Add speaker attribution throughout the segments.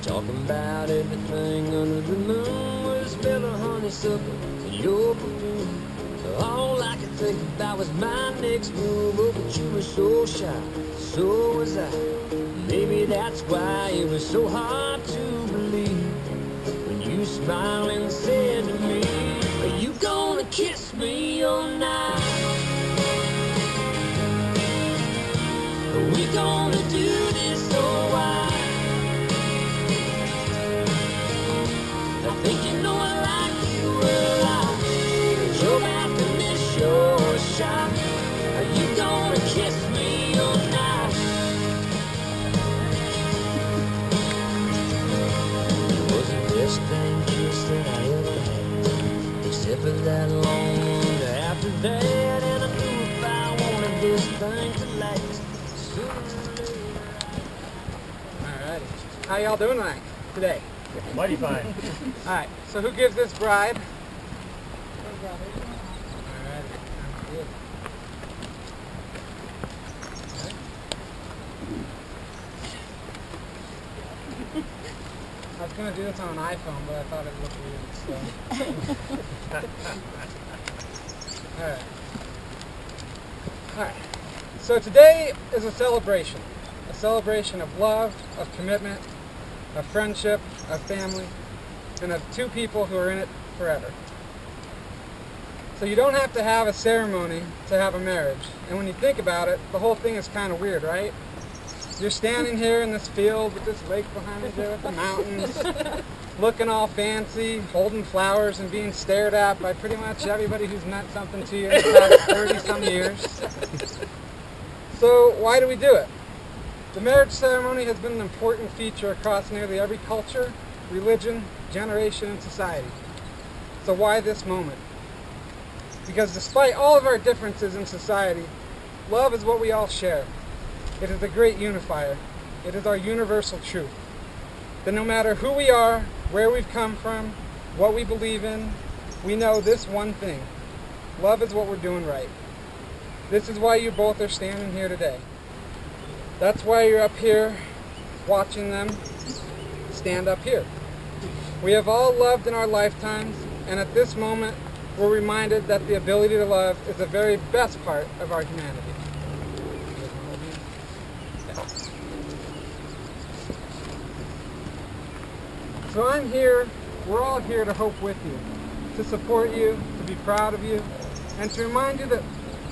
Speaker 1: talking about everything under the moon with a smell of honeysuckle and your perfume. All I could think about was my next move. Oh, but you were so shy, so was I. Maybe that's why it was so hard to believe when you smiled and said to me, are you gonna kiss me all night? Are we gonna do this or why? I think you know I like you a lot, but you're about to miss your shot. Are you gonna kiss me all night? It was the best dang kiss that I ever had, except for that long one after that. And I knew if I wanted this thing to last, sooner or later.
Speaker 2: Alrighty. How y'all doing today?
Speaker 3: Mighty fine.
Speaker 2: Alright, so who gives this bride? Alrighty, sounds good. I was going to do this on an iPhone, but I thought it looked weird, so. Alright, so today is a celebration of love, of commitment, of friendship, of family, and of two people who are in it forever. So you don't have to have a ceremony to have a marriage. And when you think about it, the whole thing is kind of weird, right? You're standing here in this field with this lake behind you with the mountains, looking all fancy, holding flowers and being stared at by pretty much everybody who's meant something to you in the past 30-some years. So why do we do it? The marriage ceremony has been an important feature across nearly every culture, religion, generation, and society. So why this moment? Because despite all of our differences in society, love is what we all share. It is the great unifier. It is our universal truth. That no matter who we are, where we've come from, what we believe in, we know this one thing. Love is what we're doing right. This is why you both are standing here today. That's why you're up here watching them stand up here. We have all loved in our lifetimes, and at this moment, we're reminded that the ability to love is the very best part of our humanity. So I'm here, we're all here to hope with you, to support you, to be proud of you, and to remind you that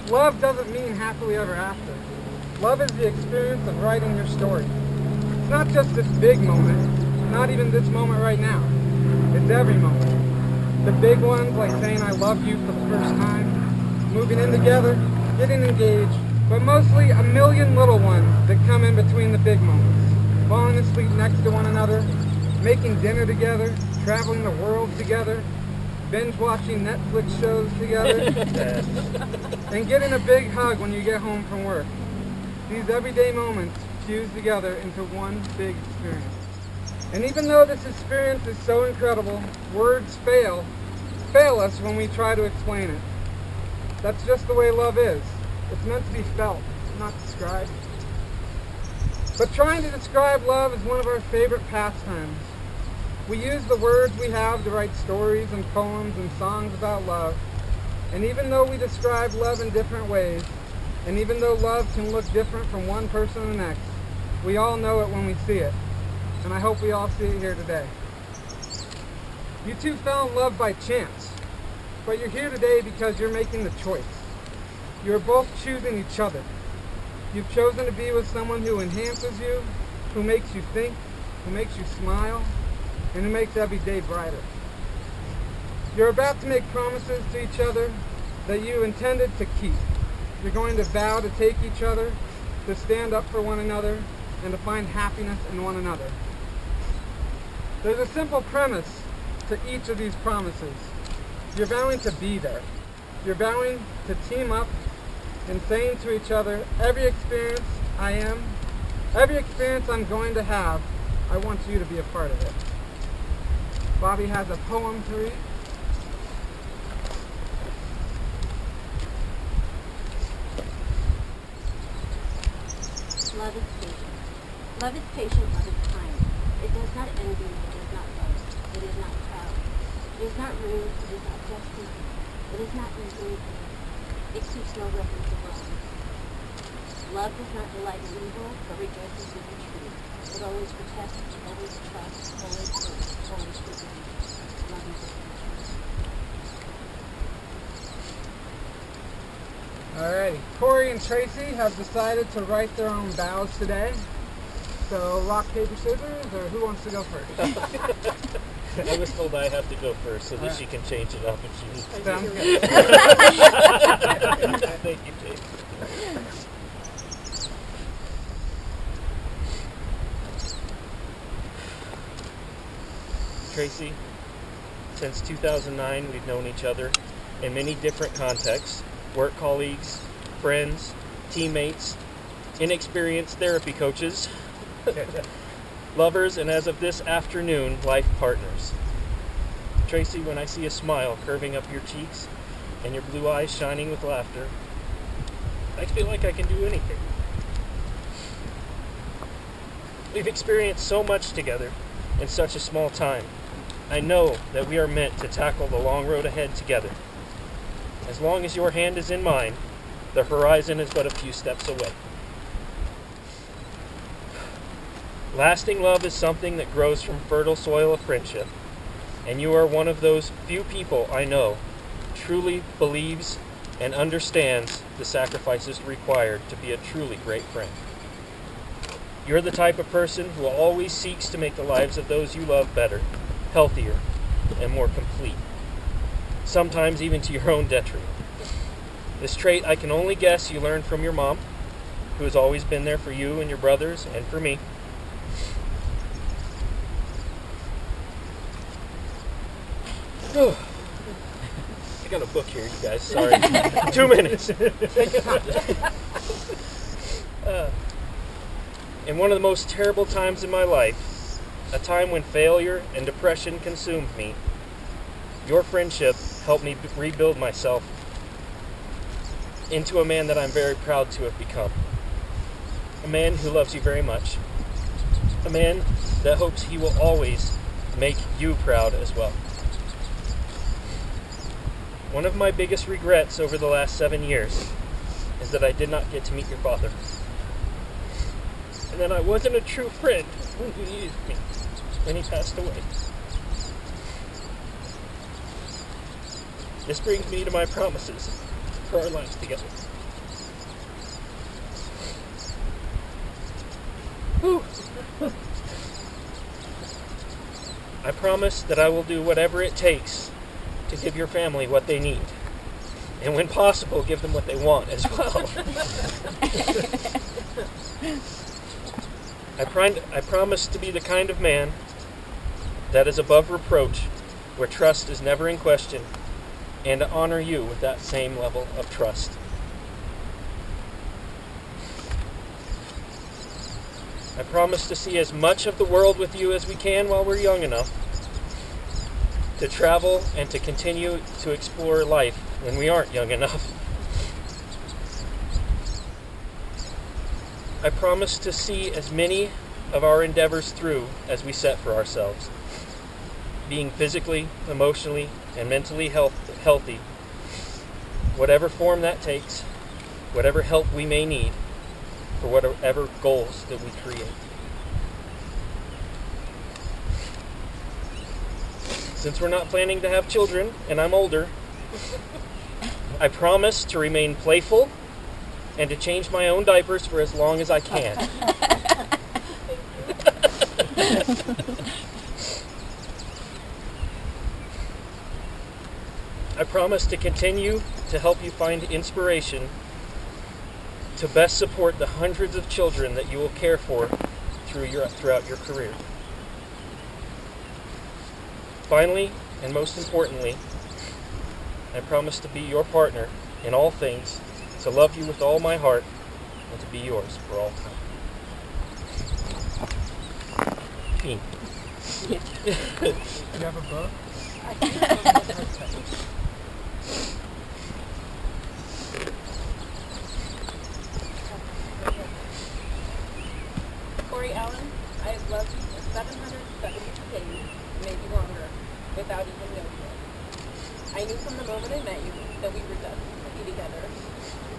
Speaker 2: love doesn't mean happily ever after. Love is the experience of writing your story. It's not just this big moment, not even this moment right now. It's every moment. The big ones, like saying I love you for the first time, moving in together, getting engaged, but mostly a million little ones that come in between the big moments. Falling asleep next to one another, making dinner together, traveling the world together, binge watching Netflix shows together, and getting a big hug when you get home from work. These everyday moments fuse together into one big experience. And even though this experience is so incredible, words fail us when we try to explain it. That's just the way love is. It's meant to be felt, not described. But trying to describe love is one of our favorite pastimes. We use the words we have to write stories and poems and songs about love. And even though we describe love in different ways, and even though love can look different from one person to the next, we all know it when we see it. And I hope we all see it here today. You two fell in love by chance, but you're here today because you're making the choice. You're both choosing each other. You've chosen to be with someone who enhances you, who makes you think, who makes you smile, and who makes every day brighter. You're about to make promises to each other that you intended to keep. You're going to vow to take each other, to stand up for one another, and to find happiness in one another. There's a simple premise to each of these promises. You're vowing to be there. You're vowing to team up and saying to each other, every experience I'm going to have, I want you to be a part of it. Bobby has a poem to read.
Speaker 4: Love is patient. Love is patient, love is kind.
Speaker 3: It does not envy, it does not boast, it is not proud, it is not rude, it is not self-seeking, it is not easily angered, it keeps no record of wrong. Love does not delight in evil, but rejoices with the truth. It always protects, always trusts, always hopes, always perseveres. Love is it.
Speaker 2: Alrighty, Corey and Traci have decided to write their own vows today. So, rock, paper, scissors, or who wants to go first?
Speaker 4: I was told I have to go first so that she can change it up if she needs to.
Speaker 2: Sounds good.
Speaker 4: Thank you, Jake. Traci, since 2009, we've known each other in many different contexts: work colleagues, friends, teammates, inexperienced therapy coaches, lovers, and as of this afternoon, life partners. Traci, when I see a smile curving up your cheeks and your blue eyes shining with laughter, I feel like I can do anything. We've experienced so much together in such a small time. I know that we are meant to tackle the long road ahead together. As long as your hand is in mine, the horizon is but a few steps away. Lasting love is something that grows from fertile soil of friendship, and you are one of those few people I know truly believes and understands the sacrifices required to be a truly great friend. You're the type of person who always seeks to make the lives of those you love better, healthier, and more complete, sometimes even to your own detriment. This trait I can only guess you learned from your mom, who has always been there for you and your brothers and for me. I got a book here, you guys. Sorry. 2 minutes. In one of the most terrible times in my life, a time when failure and depression consumed me, your friendship helped me rebuild myself into a man that I'm very proud to have become. A man who loves you very much. A man that hopes he will always make you proud as well. One of my biggest regrets over the last 7 years is that I did not get to meet your father. And that I wasn't a true friend when he needed me, when he passed away. This brings me to my promises for our lives together. Whew. I promise that I will do whatever it takes to give your family what they need, and when possible, give them what they want as well. I promise to be the kind of man that is above reproach, where trust is never in question, and to honor you with that same level of trust. I promise to see as much of the world with you as we can while we're young enough, to travel and to continue to explore life when we aren't young enough. I promise to see as many of our endeavors through as we set for ourselves, being physically, emotionally, and mentally healthy, whatever form that takes, whatever help we may need, for whatever goals that we create. Since we're not planning to have children, and I'm older, I promise to remain playful and to change my own diapers for as long as I can. I promise to continue to help you find inspiration to best support the hundreds of children that you will care for throughout your career. Finally, and most importantly, I promise to be your partner in all things, to love you with all my heart, and to be yours for all time. Gene.
Speaker 2: You have a book?
Speaker 5: Corey Allen, I have loved you for 700 70 days, maybe longer, without even knowing it. I knew from the moment I met you that we were destined to be together,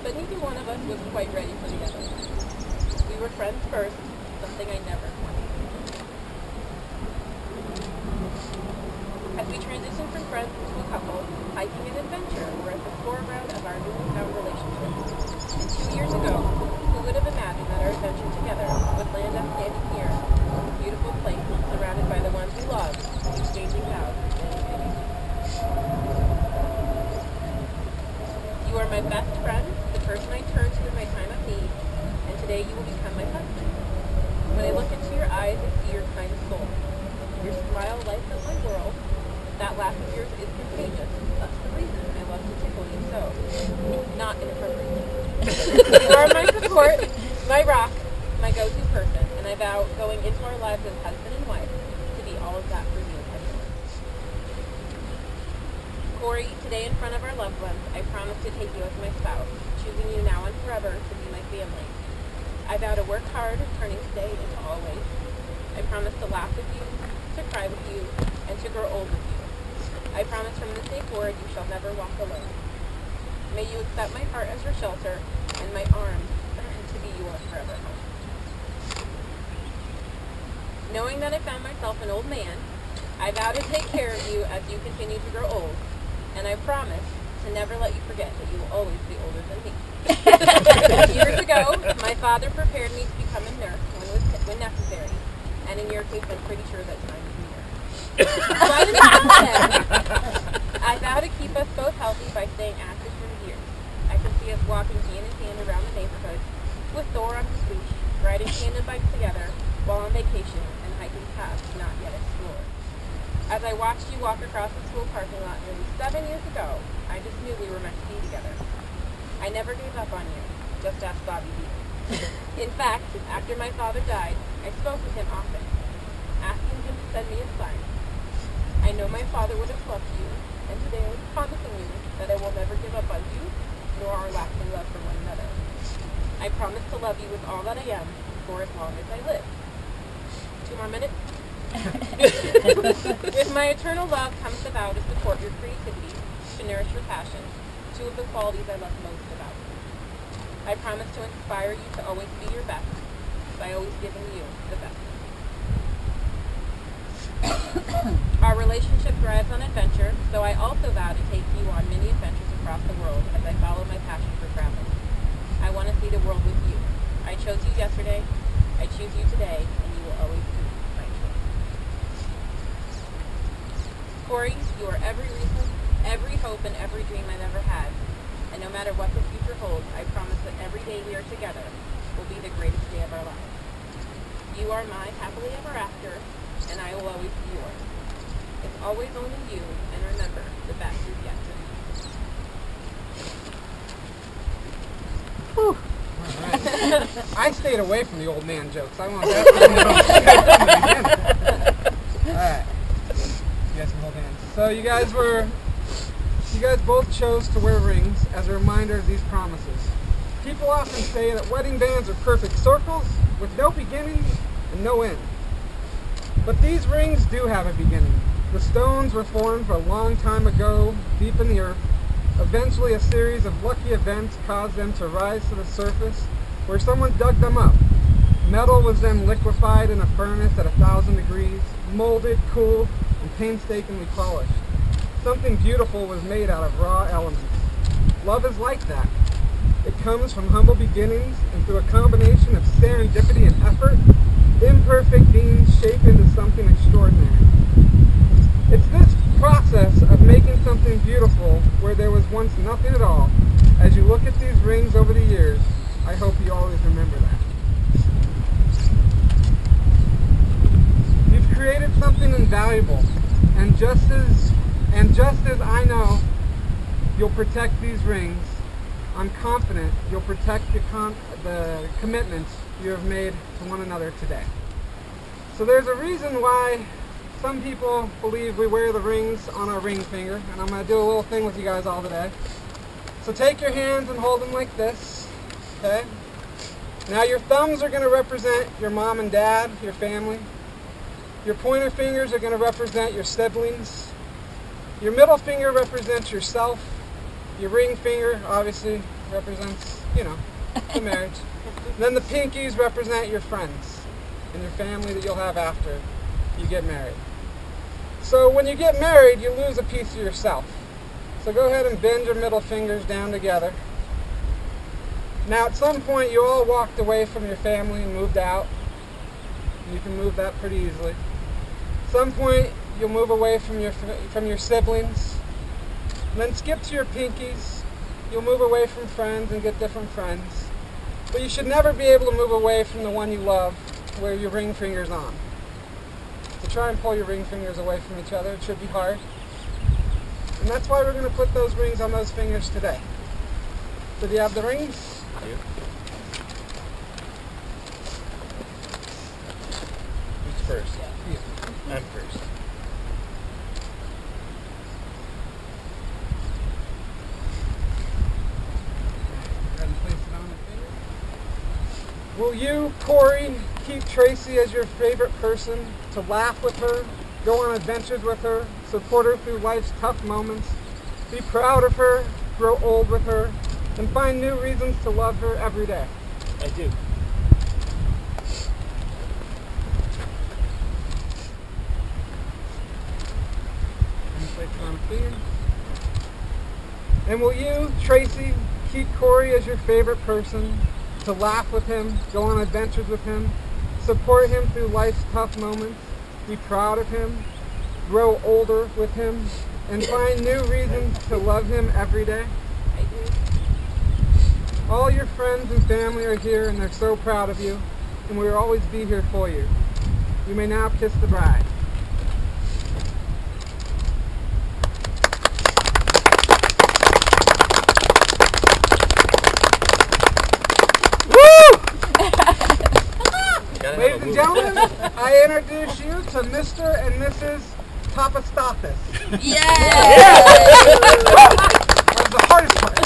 Speaker 5: but neither one of us was quite ready for the other. We were friends first, something I never wanted. As we transitioned from friends to a couple, hiking and adventure were at the foreground of our newly found relationship. And 2 years ago, who would have imagined that our adventure together would land us standing here, a beautiful place, surrounded by the ones we love, exchanging vows for staying together. You are my best friend, the person I turn to in my time of need, and today you will become my husband. When I look into your eyes, I see your kind soul. Your smile lights up my world. That laugh of yours is contagious. That's the reason I love to tickle you so. Not inappropriately. You are my support, my rock, my go-to person, and I vow going into our lives as husband and wife to be all of that for you and everyone. Corey, today in front of our loved ones, I promise to take you as my spouse, choosing you now and forever to be my family. I vow to work hard, turning today into always. I promise to laugh with you, to cry with you, and to grow old with you. I promise from this day forward you shall never walk alone. May you accept my heart as your shelter, and my arms to be your forever home. Knowing that I found myself an old man, I vow to take care of you as you continue to grow old, and I promise to never let you forget that you will always be older than me. Years ago, my father prepared me to become a nurse when necessary, and in your case, I'm pretty sure that time is near. But until then, I vow to keep us both healthy by staying active for years. I can see us walking hand in hand around the neighborhood, with Thor on his leash, riding tandem bikes together while on vacation and hiking paths not yet explored. As I watched you walk across the school parking lot nearly 7 years ago, I just knew we were meant to be together. I never gave up on you, just ask Bobby B. In fact, after my father died, I spoke with him often, asking him to send me a sign. I know my father would have loved you, and today I'm promising you that I will never give up on you, nor our lasting love for one another. I promise to love you with all that I am, for as long as I live. 2 more minutes? With my eternal love comes the vow to support your creativity, to nourish your passion, 2 of the qualities I love most about you. I promise to inspire you to always be your best, by always giving you the best. Our relationship thrives on adventure, so I also vow to take you on many adventures across the world as I follow my passion for traveling. I want to see the world with you. I chose you yesterday, I choose you today, and you will always be my choice. Corey, you are every reason, every hope, and every dream I've ever had. And no matter what the future holds, I promise that every day we are together will be the greatest day of our lives. You are my happily ever after, and I will always be yours. It's always only you, and remember, the best is yet to come.
Speaker 2: Whew. All right. I stayed away from the old man jokes. I want that. All right. You guys can hold hands. So you guys both chose to wear rings as a reminder of these promises. People often say that wedding bands are perfect circles with no beginning and no end. But these rings do have a beginning. The stones were formed a long time ago, deep in the earth. Eventually, a series of lucky events caused them to rise to the surface, where someone dug them up. Metal was then liquefied in a furnace at 1,000 degrees, molded, cooled, and painstakingly polished. Something beautiful was made out of raw elements. Love is like that. It comes from humble beginnings, and through a combination of serendipity and effort, imperfect beings shape into something extraordinary. It's this process of making something beautiful where there was once nothing at all. As you look at these rings over the years, I hope you always remember that. You've created something invaluable, and just as I know you'll protect these rings, I'm confident you'll protect the commitments you have made to one another today. So there's a reason why some people believe we wear the rings on our ring finger, and I'm going to do a little thing with you guys all today. So take your hands and hold them like this, okay? Now your thumbs are going to represent your mom and dad, your family. Your pointer fingers are going to represent your siblings. Your middle finger represents yourself. Your ring finger obviously represents, the marriage. And then the pinkies represent your friends and your family that you'll have after you get married. So when you get married, you lose a piece of yourself. So go ahead and bend your middle fingers down together. Now at some point you all walked away from your family and moved out. You can move that pretty easily. At some point you'll move away from your siblings. And then skip to your pinkies. You'll move away from friends and get different friends. But you should never be able to move away from the one you love where your ring finger's on. So try and pull your ring fingers away from each other. It should be hard. And that's why we're going to put those rings on those fingers today. So do you have the rings?
Speaker 4: I do. Who's first?
Speaker 2: You.
Speaker 4: I'm first.
Speaker 2: Go ahead and place it on the finger. Will you, Corey, keep Traci as your favorite person, to laugh with her, go on adventures with her, support her through life's tough moments, be proud of her, grow old with her, and find new reasons to love her every day?
Speaker 4: I do.
Speaker 2: And place it on the finger. And will you, Traci, keep Corey as your favorite person, to laugh with him, go on adventures with him, support him through life's tough moments, be proud of him, grow older with him, and find new reasons to love him every day?
Speaker 5: I do.
Speaker 2: All your friends and family are here and they're so proud of you, and we will always be here for you. You may now kiss the bride. Ladies and gentlemen, I introduce you to Mr. and Mrs. Papastathis.
Speaker 5: Yay!
Speaker 2: That was the hardest part.